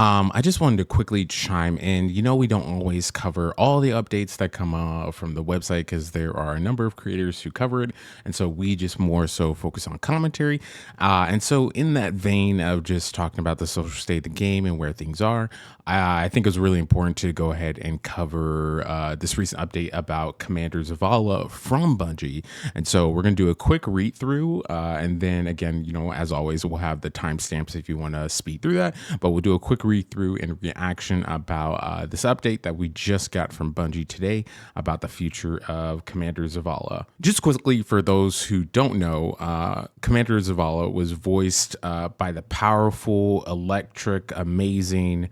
I just wanted to quickly chime in. We don't always cover all the updates that come from the website because there are a number of creators who cover it. And so we just more so focus on commentary. And so, in that vein of just talking about the social state of the game and where things are, I think it was really important to go ahead and cover this recent update about Commander Zavala from Bungie. And so, we're going to do a quick read through. And then, again, as always, we'll have the timestamps if you want to speed through that. But we'll do a quick read through and reaction about this update that we just got from Bungie today about the future of Commander Zavala. Just quickly, for those who don't know, Commander Zavala was voiced by the powerful, electric, amazing.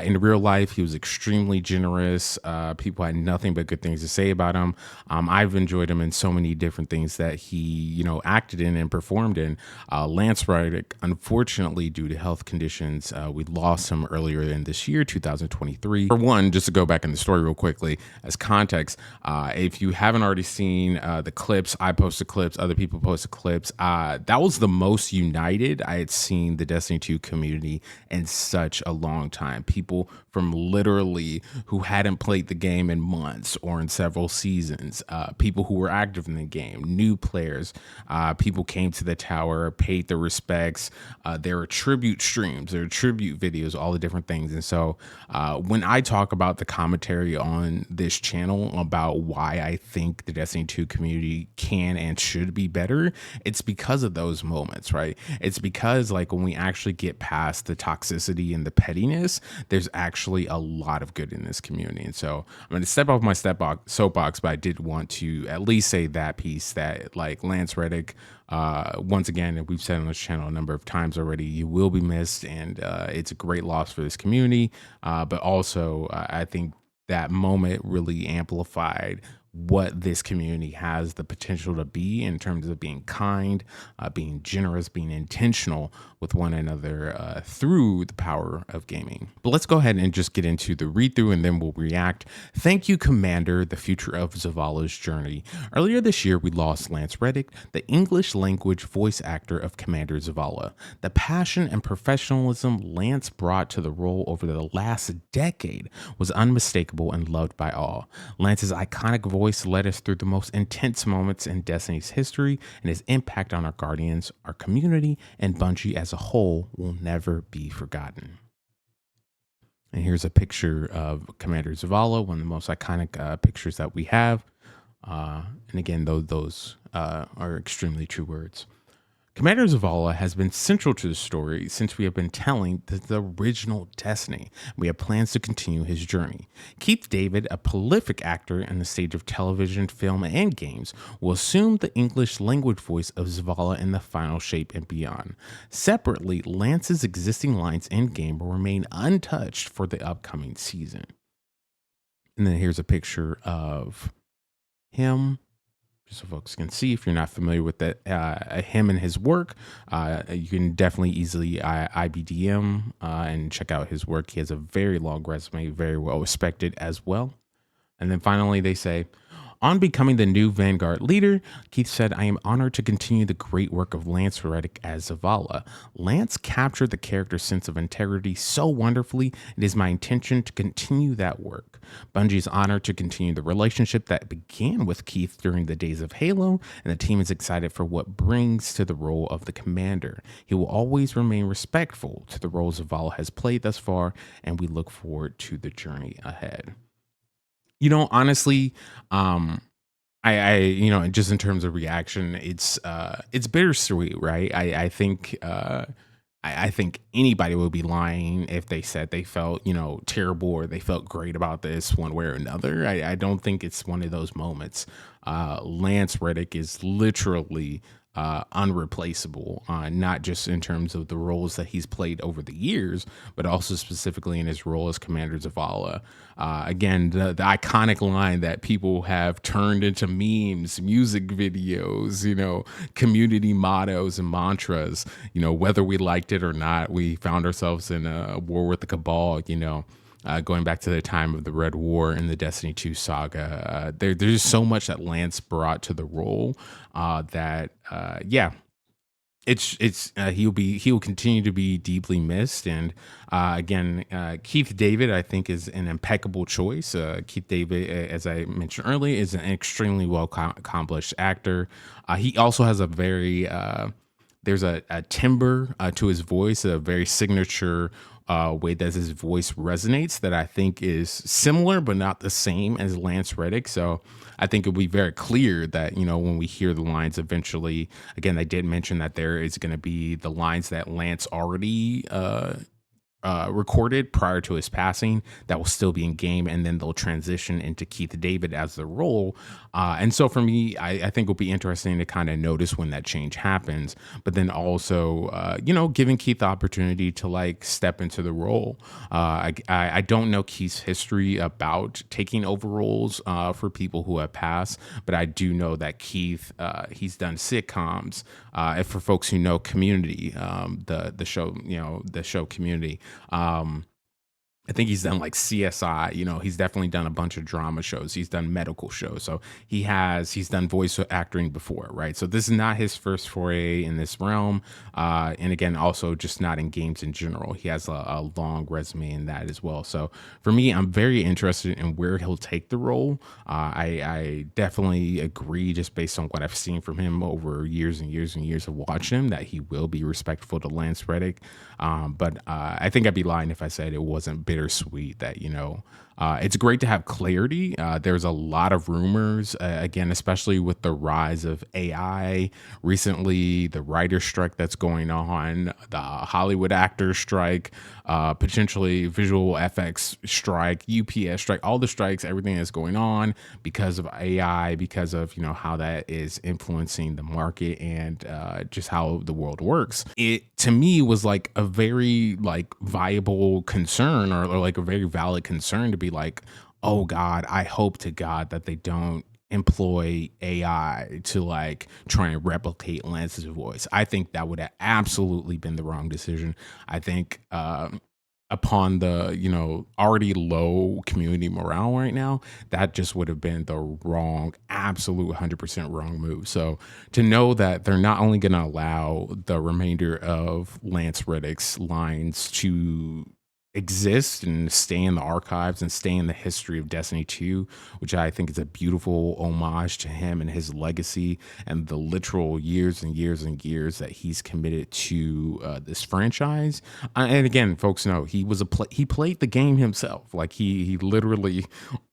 In real life, he was extremely generous. People had nothing but good things to say about him. I've enjoyed him in so many different things that he, acted in and performed in. Lance Reddick, unfortunately, due to health conditions, we lost him earlier in this year, 2023. For one, just to go back in the story real quickly, as context, if you haven't already seen the clips, I posted clips, other people posted clips. That was the most united I had seen the Destiny 2 community in such a long time. People from literally who hadn't played the game in months or in several seasons, people who were active in the game, new players, people came to the tower, paid their respects. There were tribute streams, there were tribute videos, all the different things. And so when I talk about the commentary on this channel about why I think the Destiny 2 community can and should be better, it's because of those moments, right? It's because like when we actually get past the toxicity and the pettiness, there's actually a lot of good in this community. And so I'm going to step off my soapbox, but I did want to at least say that piece that like Lance Reddick, once again, and we've said on this channel a number of times already, you will be missed, and it's a great loss for this community. But also, I think that moment really amplified what this community has the potential to be in terms of being kind, being generous, being intentional with one another through the power of gaming. But let's go ahead and just get into the read through and then we'll react. Thank you, Commander, the future of Zavala's journey. Earlier this year, we lost Lance Reddick, the English language voice actor of Commander Zavala. The passion and professionalism Lance brought to the role over the last decade was unmistakable and loved by all. Lance's iconic voice led us through the most intense moments in Destiny's history, and his impact on our Guardians, our community, and Bungie as a whole will never be forgotten. And here's a picture of Commander Zavala, one of the most iconic pictures that we have. And again, those are extremely true words. Commander Zavala has been central to the story since we have been telling the original Destiny. We have plans to continue his journey. Keith David, a prolific actor in the stage of television, film, and games, will assume the English language voice of Zavala in the final shape and beyond. Separately, Lance's existing lines in-game will remain untouched for the upcoming season. And then here's a picture of him, so folks can see. If you're not familiar with that, him and his work, you can definitely easily IBDM and check out his work. He has a very long resume, very well respected as well. And then finally, they say, on becoming the new Vanguard leader, Keith said, I am honored to continue the great work of Lance Reddick as Zavala. Lance captured the character's sense of integrity so wonderfully. It is my intention to continue that work. Bungie is honored to continue the relationship that began with Keith during the days of Halo, and the team is excited for what brings to the role of the commander. He will always remain respectful to the roles Zavala has played thus far, and we look forward to the journey ahead. Honestly, I just in terms of reaction, it's bittersweet, right? I think I think anybody would be lying if they said they felt, terrible or they felt great about this one way or another. I don't think it's one of those moments. Lance Reddick is literally unreplaceable, not just in terms of the roles that he's played over the years, but also specifically in his role as Commander Zavala. Again, the iconic line that people have turned into memes, music videos, community mottos and mantras, whether we liked it or not, we found ourselves in a war with the Cabal, going back to the time of the Red War and the Destiny 2 saga. There's so much that Lance brought to the role that He'll continue to be deeply missed. And again, Keith David, I think, is an impeccable choice. Keith David, as I mentioned earlier, is an extremely well accomplished actor. He also has a very there's a timbre to his voice, a very signature way that his voice resonates that I think is similar but not the same as Lance Reddick. So I think it'll be very clear that, when we hear the lines eventually, again, they did mention that there is going to be the lines that Lance already recorded prior to his passing that will still be in game, and then they'll transition into Keith David as the role. And so for me, I think it'll be interesting to kind of notice when that change happens, but then also, giving Keith the opportunity to like step into the role. I don't know Keith's history about taking over roles for people who have passed, but I do know that Keith, he's done sitcoms. And for folks who know Community, the show, the show Community, I think he's done like CSI, he's definitely done a bunch of drama shows. He's done medical shows. So he's done voice acting before, right? So this is not his first foray in this realm. And again, also just not in games in general. He has a long resume in that as well. So for me, I'm very interested in where he'll take the role. I definitely agree, just based on what I've seen from him over years and years and years of watching him, that he will be respectful to Lance Reddick. But I think I'd be lying if I said it wasn't bittersweet that, it's great to have clarity. There's a lot of rumors, again, especially with the rise of AI recently, the writer strike that's going on, the Hollywood actor strike, potentially visual FX strike, UPS strike, all the strikes, everything that's going on because of AI, because of, how that is influencing the market and just how the world works. It, to me, was like a very like viable concern, or like a very valid concern to be like, oh God, I hope to God that they don't employ AI to like try and replicate Lance's voice. I think that would have absolutely been the wrong decision. I think upon the, already low community morale right now, that just would have been the wrong, absolute 100% wrong move. So to know that they're not only going to allow the remainder of Lance Reddick's lines to exist and stay in the archives and stay in the history of Destiny 2, which I think is a beautiful homage to him and his legacy and the literal years and years and years that he's committed to this franchise. And again, folks know he was he played the game himself. Like he literally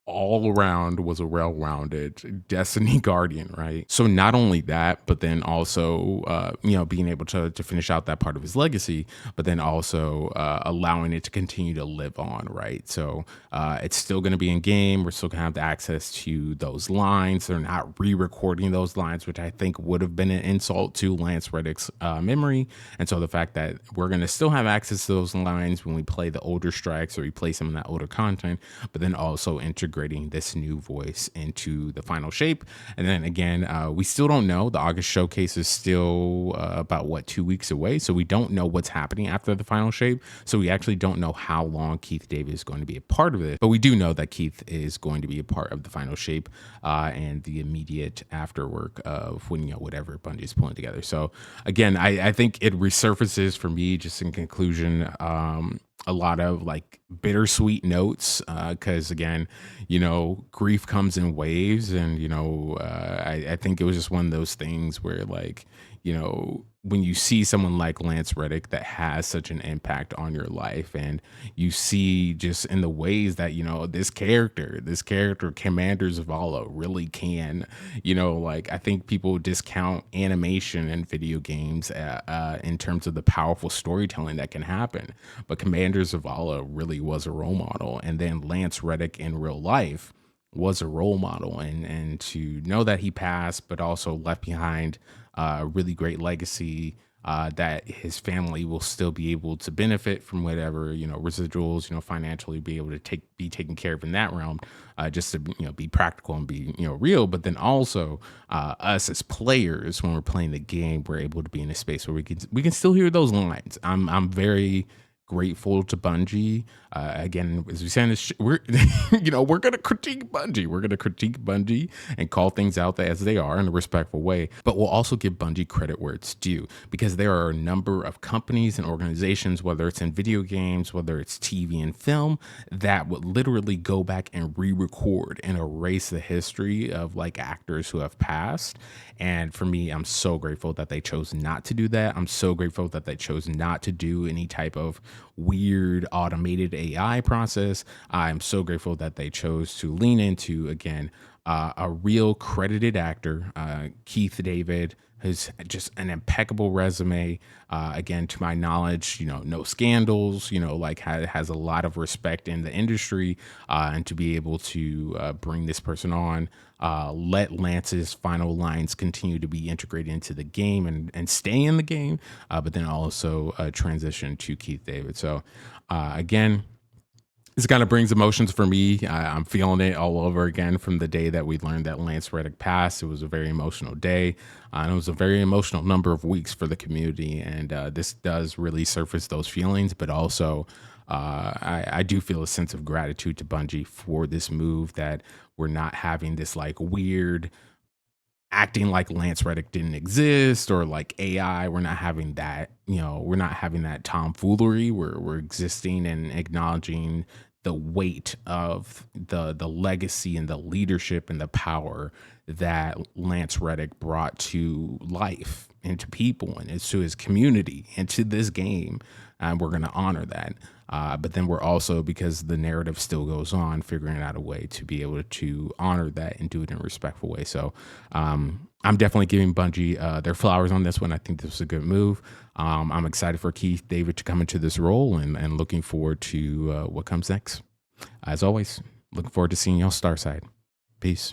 all around was a well-rounded Destiny Guardian, right? So not only that, but then also, being able to finish out that part of his legacy, but then also allowing it to continue to live on, right? So it's still going to be in game. We're still going to have the access to those lines. They're not re-recording those lines, which I think would have been an insult to Lance Reddick's memory. And so the fact that we're going to still have access to those lines when we play the older strikes or replace some of that older content, but then also integrating this new voice into the final shape. And then again, we still don't know. The August showcase is still about 2 weeks away, so we don't know what's happening after the final shape. So we actually don't know how long Keith David is going to be a part of it, but we do know that Keith is going to be a part of the final shape and the immediate afterwork of when, whatever Bungie is pulling together. So again, I think it resurfaces for me, just in conclusion, a lot of like bittersweet notes, because again, grief comes in waves. And I think it was just one of those things where, like, when you see someone like Lance Reddick that has such an impact on your life, and you see just in the ways that, this character, Commander Zavala, really can, like, I think people discount animation in video games in terms of the powerful storytelling that can happen. But Commander Zavala really was a role model. And then Lance Reddick in real life was a role model. And to know that he passed, but also left behind a really great legacy, that his family will still be able to benefit from whatever, residuals, financially be able to be taken care of in that realm, just to, be practical and be, real. But then also us as players, when we're playing the game, we're able to be in a space where we can still hear those lines. I'm very grateful to Bungie. Again, as we say in this, we're we're gonna critique Bungie. We're gonna critique Bungie and call things out as they are in a respectful way. But we'll also give Bungie credit where it's due, because there are a number of companies and organizations, whether it's in video games, whether it's TV and film, that would literally go back and re-record and erase the history of like actors who have passed. And for me, I'm so grateful that they chose not to do that. I'm so grateful that they chose not to do any type of weird automated AI process. I'm so grateful that they chose to lean into, again, a real credited actor, Keith David, who's just an impeccable resume. Again, to my knowledge, no scandals, like has a lot of respect in the industry, and to be able to bring this person on, let Lance's final lines continue to be integrated into the game and stay in the game, but then also transition to Keith David. So again, this kind of brings emotions for me. I'm feeling it all over again from the day that we learned that Lance Reddick passed. It was a very emotional day, and it was a very emotional number of weeks for the community. And this does really surface those feelings, but also I do feel a sense of gratitude to Bungie for this move, that we're not having this like weird acting like Lance Reddick didn't exist, or like AI. We're not having that, we're not having that tomfoolery. We're existing and acknowledging the weight of the legacy and the leadership and the power that Lance Reddick brought to life and to people and to his community and to this game. And we're going to honor that. But then we're also, because the narrative still goes on, figuring out a way to be able to honor that and do it in a respectful way. So I'm definitely giving Bungie their flowers on this one. I think this was a good move. I'm excited for Keith David to come into this role, and looking forward to what comes next. As always, looking forward to seeing y'all Starside. Peace.